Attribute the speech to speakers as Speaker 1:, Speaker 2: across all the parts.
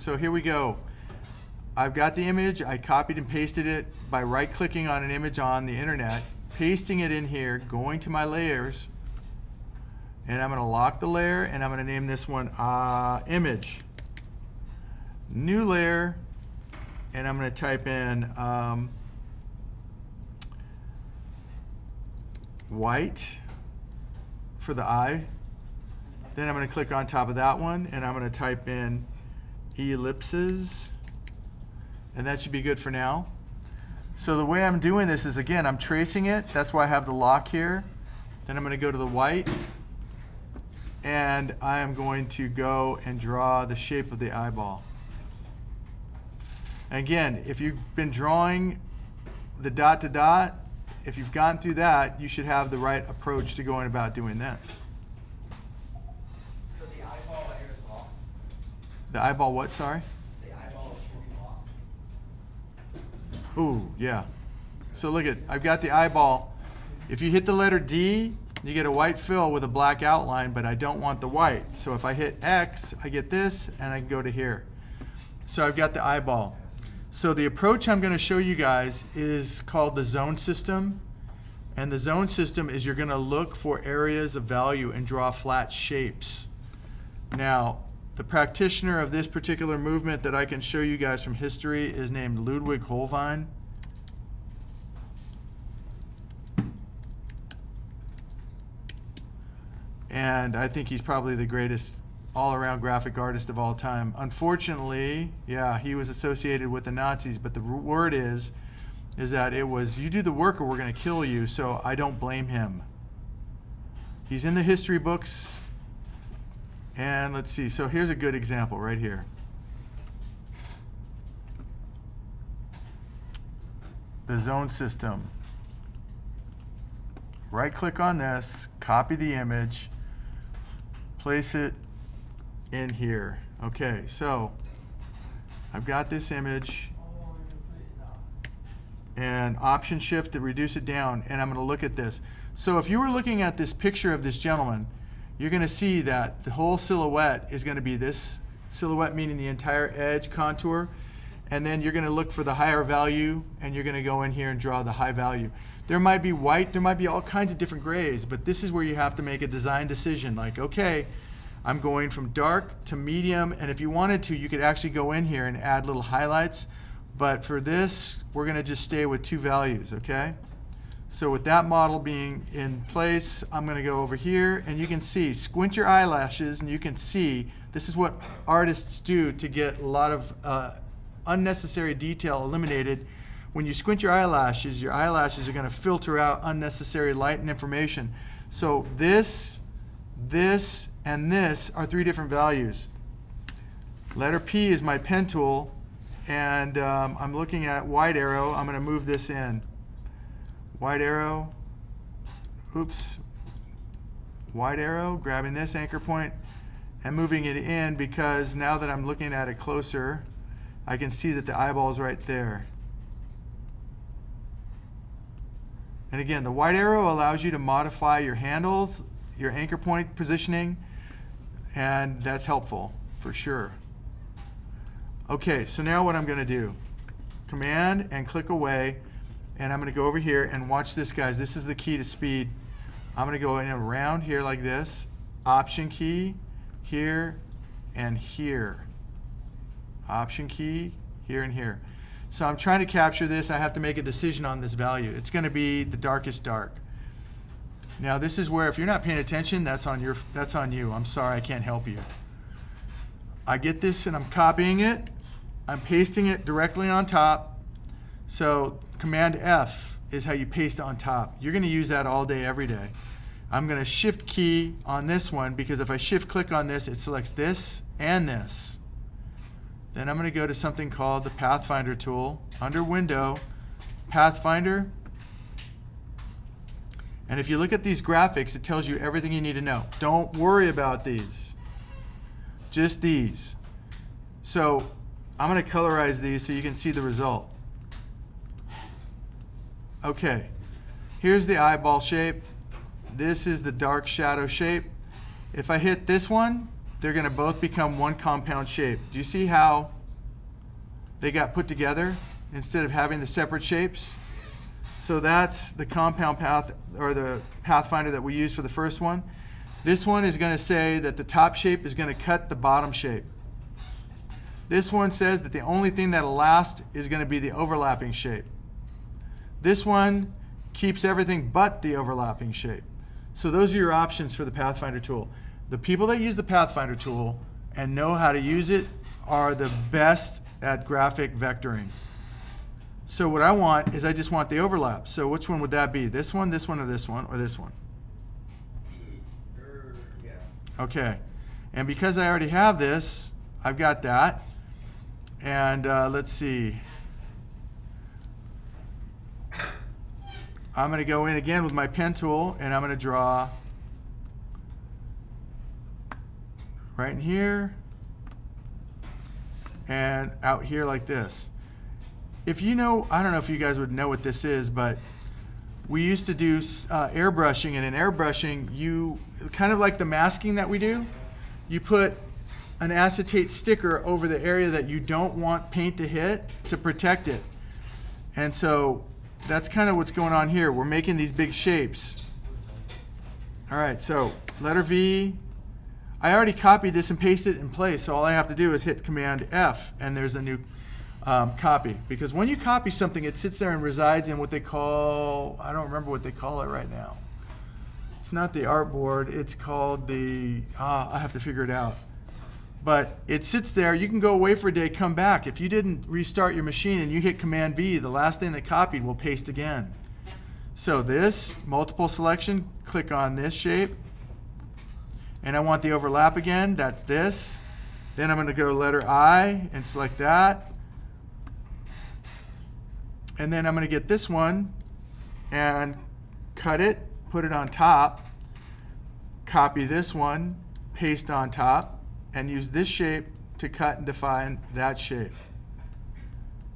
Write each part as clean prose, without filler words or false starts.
Speaker 1: So here we go. I've got the image. I copied and pasted it by right-clicking on an image on the internet, pasting it in here, going to my layers, and I'm going to lock the layer, and I'm going to name this one image. New layer, and I'm going to type in white for the eye. Then I'm going to click on top of that one, and I'm going to type in ellipses, and that should be good for now. So the way I'm doing this is, again, I'm tracing it. That's why I have the lock here. Then I'm going to go to the white, and I am going to go and draw the shape of the eyeball. Again, if you've been drawing the dot to dot, if you've gone through that, you should have the right approach to going about doing this.
Speaker 2: So the eyeball layer is locked?
Speaker 1: The eyeball what, sorry?
Speaker 2: The eyeball should be locked.
Speaker 1: Ooh, yeah. So look at, I've got the eyeball. If you hit the letter D, you get a white fill with a black outline, but I don't want the white. So if I hit X, I get this, and I can go to here. So I've got the eyeball. So the approach I'm going to show you guys is called the zone system. And the zone system is you're going to look for areas of value and draw flat shapes. Now, the practitioner of this particular movement that I can show you guys from history is named Ludwig Holbein. And I think he's probably the greatest all-around graphic artist of all time. Unfortunately, yeah, he was associated with the Nazis, but the word is that it was, you do the work or we're going to kill you, so I don't blame him. He's in the history books, and let's see, so here's a good example right here. The zone system. Right-click on this, copy the image, place it in here. Okay, so I've got this image, and option shift to reduce it down, and I'm going to look at this. So if you were looking at this picture of this gentleman, you're going to see that the whole silhouette is going to be this silhouette, meaning the entire edge contour, and then you're going to look for the higher value, and you're going to go in here and draw the high value. There might be white, there might be all kinds of different grays, but this is where you have to make a design decision, like, okay, I'm going from dark to medium, and if you wanted to, you could actually go in here and add little highlights, but for this, we're going to just stay with two values, okay? So with that model being in place, I'm going to go over here, and you can see, squint your eyelashes, and you can see, this is what artists do to get a lot of unnecessary detail eliminated. When you squint your eyelashes are going to filter out unnecessary light and information. So this, and this are three different values. Letter P is my pen tool, and I'm looking at wide arrow. I'm going to move this in. Wide arrow, oops, wide arrow, grabbing this anchor point and moving it in, because now that I'm looking at it closer, I can see that the eyeball is right there. And again, the wide arrow allows you to modify your handles, your anchor point positioning, and that's helpful for sure. Okay, so now what I'm going to do, Command and click away, and I'm going to go over here and watch this, guys. This is the key to speed. I'm going to go in around here like this, Option key, here, and here. Option key, here and here. So I'm trying to capture this. I have to make a decision on this value. It's going to be the darkest dark. Now this is where, if you're not paying attention, that's on you. I'm sorry, I can't help you. I get this and I'm copying it. I'm pasting it directly on top. So Command F is how you paste on top. You're going to use that all day, every day. I'm going to Shift key on this one, because if I shift click on this, it selects this and this. Then I'm going to go to something called the Pathfinder tool. Under Window, Pathfinder. And if you look at these graphics, it tells you everything you need to know. Don't worry about these. Just these. So I'm going to colorize these so you can see the result. Okay, here's the eyeball shape. This is the dark shadow shape. If I hit this one, they're going to both become one compound shape. Do you see how they got put together instead of having the separate shapes. So that's the compound path, or the pathfinder that we use for the first one. This one is going to say that the top shape is going to cut the bottom shape. This one says that the only thing that'll last is going to be the overlapping shape. This one keeps everything but the overlapping shape. So those are your options for the Pathfinder tool. The people that use the Pathfinder tool and know how to use it are the best at graphic vectoring. So what I want is I just want the overlap. So which one would that be? This one, or this one, or this one?
Speaker 2: Yeah.
Speaker 1: Okay. And because I already have this, I've got that. And let's see. I'm going to go in again with my pen tool, and I'm going to draw right in here and out here like this. If you know, I don't know if you guys would know what this is, but we used to do airbrushing, and in airbrushing, you kind of like the masking that we do, you put an acetate sticker over the area that you don't want paint to hit to protect it. And so that's kind of what's going on here. We're making these big shapes. All right, so letter V. I already copied this and pasted it in place, so all I have to do is hit Command F, and there's a new copy. Because when you copy something, it sits there and resides in what they call, I don't remember what they call it right now. It's not the artboard, it's called the, I have to figure it out. But it sits there, you can go away for a day, come back. If you didn't restart your machine and you hit Command V, the last thing that copied will paste again. So this, multiple selection, click on this shape. And I want the overlap again, that's this. Then I'm going to go letter I and select that. And then I'm going to get this one and cut it, put it on top, copy this one, paste on top, and use this shape to cut and define that shape.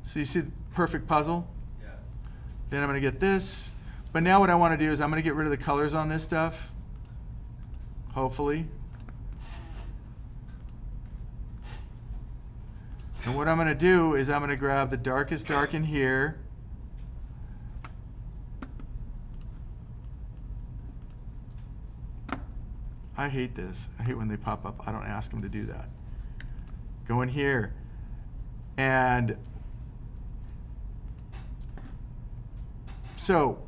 Speaker 1: So you see the perfect puzzle?
Speaker 2: Yeah.
Speaker 1: Then I'm going to get this. But now what I want to do is I'm going to get rid of the colors on this stuff, hopefully. And what I'm going to do is I'm going to grab the darkest dark in here. I hate this. I hate when they pop up. I don't ask them to do that. Go in here. And so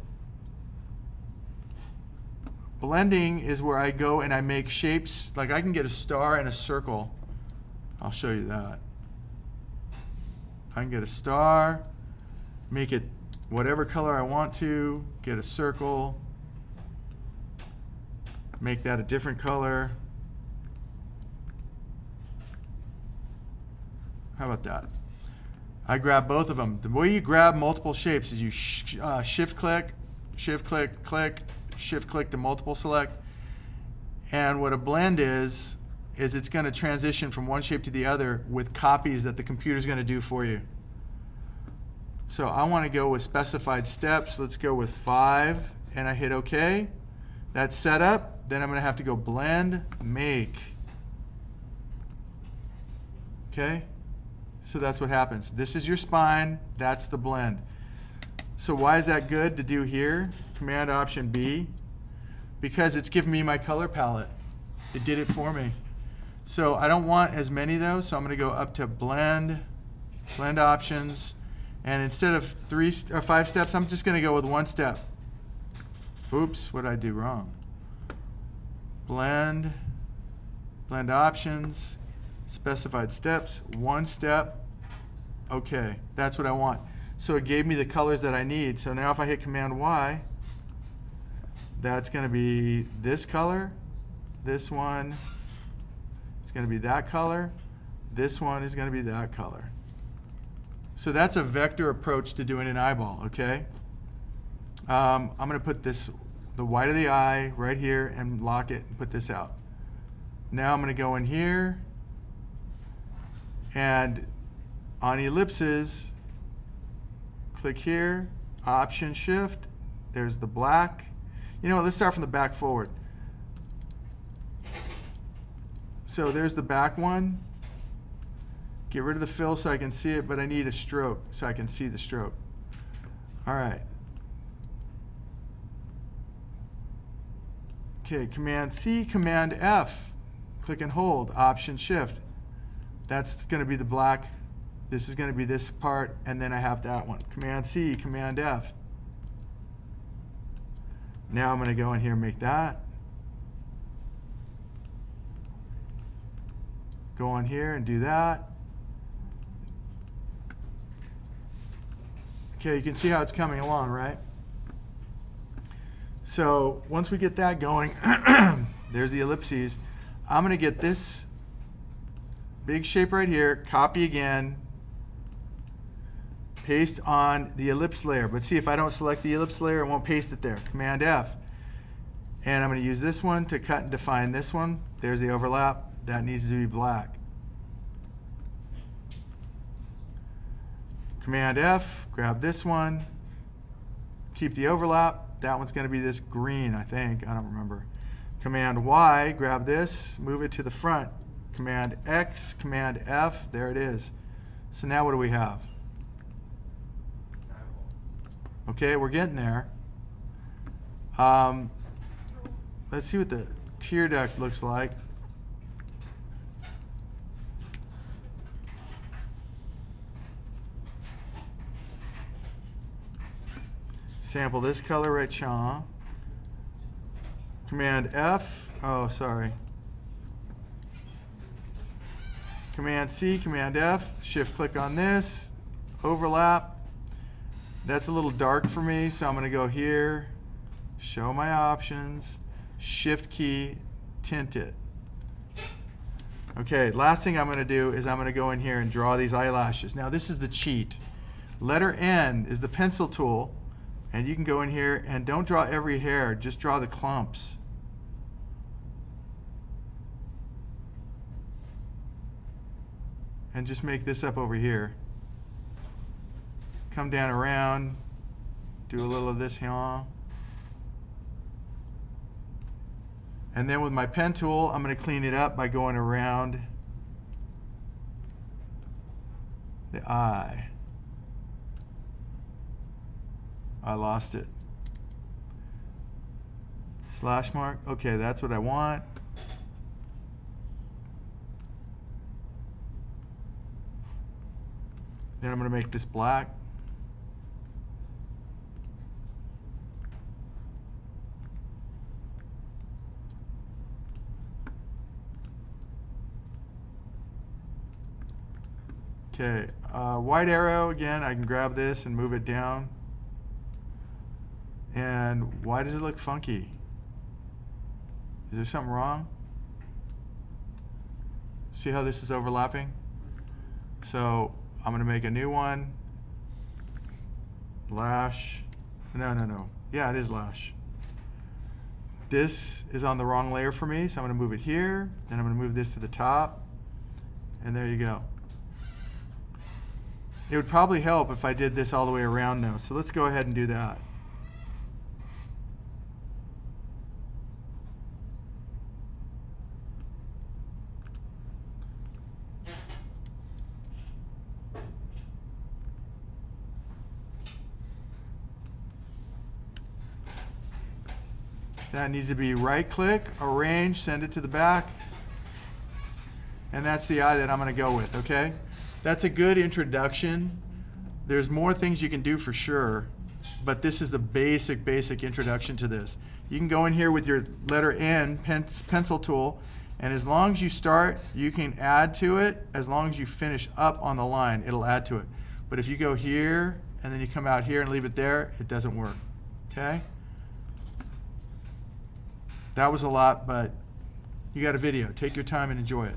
Speaker 1: blending is where I go and I make shapes. Like I can get a star and a circle. I'll show you that. I can get a star, make it whatever color I want to, get a circle, make that a different color. How about that? I grab both of them. The way you grab multiple shapes is you shift click, click, shift click to multiple select. And what a blend is it's going to transition from one shape to the other with copies that the computer's going to do for you. So I want to go with specified steps. Let's go with 5, and I hit OK. That's set up. Then I'm going to have to go blend, make. Okay? So that's what happens. This is your spine. That's the blend. So why is that good to do here? Command Option B. Because it's giving me my color palette. It did it for me. So I don't want as many though, so I'm going to go up to blend, blend options, and instead of 3 or 5 steps, I'm just going to go with 1 step. Oops, what did I do wrong? Blend, blend options, specified steps, 1 step. Okay, that's what I want. So it gave me the colors that I need. So now if I hit Command Y, that's going to be this color, this one, it's going to be that color, this one is going to be that color. So that's a vector approach to doing an eyeball, okay? I'm going to put this, the white of the eye right here and lock it and put this out. Now I'm going to go in here and on ellipses, click here, Option Shift, there's the black. You know what, let's start from the back forward. So there's the back one. Get rid of the fill so I can see it, but I need a stroke so I can see the stroke. All right. Okay, Command C, Command F. Click and hold, Option Shift. That's going to be the black. This is going to be this part, and then I have that one. Command C, Command F. Now I'm going to go in here and make that. Go on here and do that. Okay, you can see how it's coming along, right? So once we get that going, there's the ellipses. I'm going to get this big shape right here, copy again, paste on the ellipse layer. But see, if I don't select the ellipse layer, it won't paste it there. Command F. And I'm going to use this one to cut and define this one. There's the overlap. That needs to be black. Command F, grab this one, keep the overlap. That one's going to be this green, I think. I don't remember. Command Y, grab this, move it to the front. Command X, Command F, there it is. So now what do we have? Okay, we're getting there. Let's see what the tear duct looks like. Sample this color right, Sean. Command F, oh, sorry. Command C, Command F, shift click on this, overlap. That's a little dark for me, so I'm going to go here, show my options, shift key, tint it. Okay, last thing I'm going to do is I'm going to go in here and draw these eyelashes. Now this is the cheat. Letter N is the pencil tool, and you can go in here and don't draw every hair, just draw the clumps. And just make this up over here. Come down around, do a little of this here. And then with my pen tool, I'm going to clean it up by going around the eye. I lost it. Slash mark. Okay, that's what I want. Then I'm going to make this black. Okay, white arrow again. I can grab this and move it down. And why does it look funky? Is there something wrong? See how this is overlapping? So I'm going to make a new one. Lash. No. Yeah, it is lash. This is on the wrong layer for me, so I'm going to move it here. Then I'm going to move this to the top. And there you go. It would probably help if I did this all the way around though. So let's go ahead and do that. That needs to be right click, arrange, send it to the back. And that's the eye that I'm going to go with, okay? That's a good introduction. There's more things you can do for sure, but this is the basic introduction to this. You can go in here with your letter N, pencil tool, and as long as you start, you can add to it. As long as you finish up on the line, it'll add to it. But if you go here, and then you come out here and leave it there, it doesn't work, okay? That was a lot, but you got a video. Take your time and enjoy it.